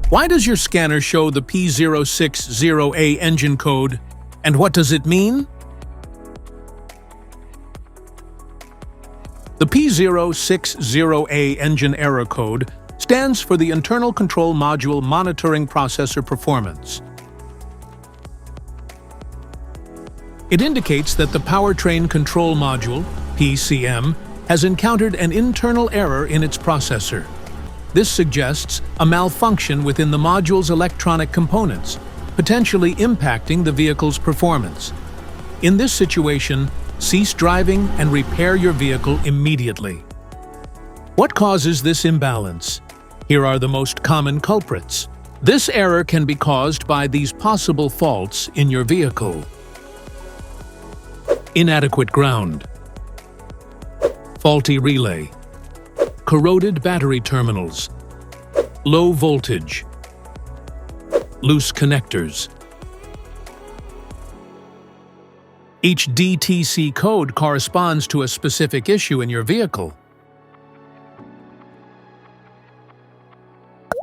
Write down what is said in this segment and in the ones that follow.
Why does your scanner show the P060A engine code, and what does it mean? The P060A engine error code stands for the Internal Control Module Monitoring Processor Performance. It indicates that the Powertrain Control Module, PCM, has encountered an internal error in its processor. This suggests a malfunction within the module's electronic components, potentially impacting the vehicle's performance. In this situation, cease driving and repair your vehicle immediately. What causes this imbalance? Here are the most common culprits. This error can be caused by these possible faults in your vehicle. Inadequate ground, faulty relay, corroded battery terminals, low voltage, loose connectors. Each DTC code corresponds to a specific issue in your vehicle.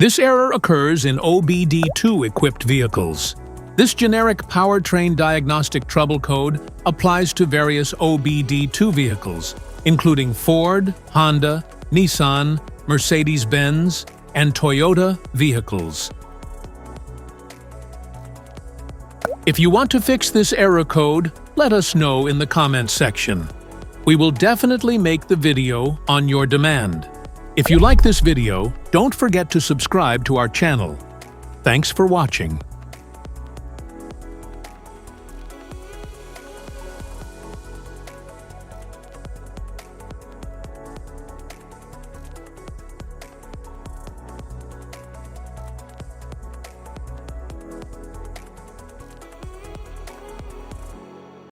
This error occurs in OBD2-equipped vehicles. This generic powertrain diagnostic trouble code applies to various OBD2 vehicles, including Ford, Honda, Nissan, Mercedes-Benz, and Toyota vehicles. If you want to fix this error code, let us know in the comments section. We will definitely make the video on your demand. If you like this video, don't forget to subscribe to our channel. Thanks for watching.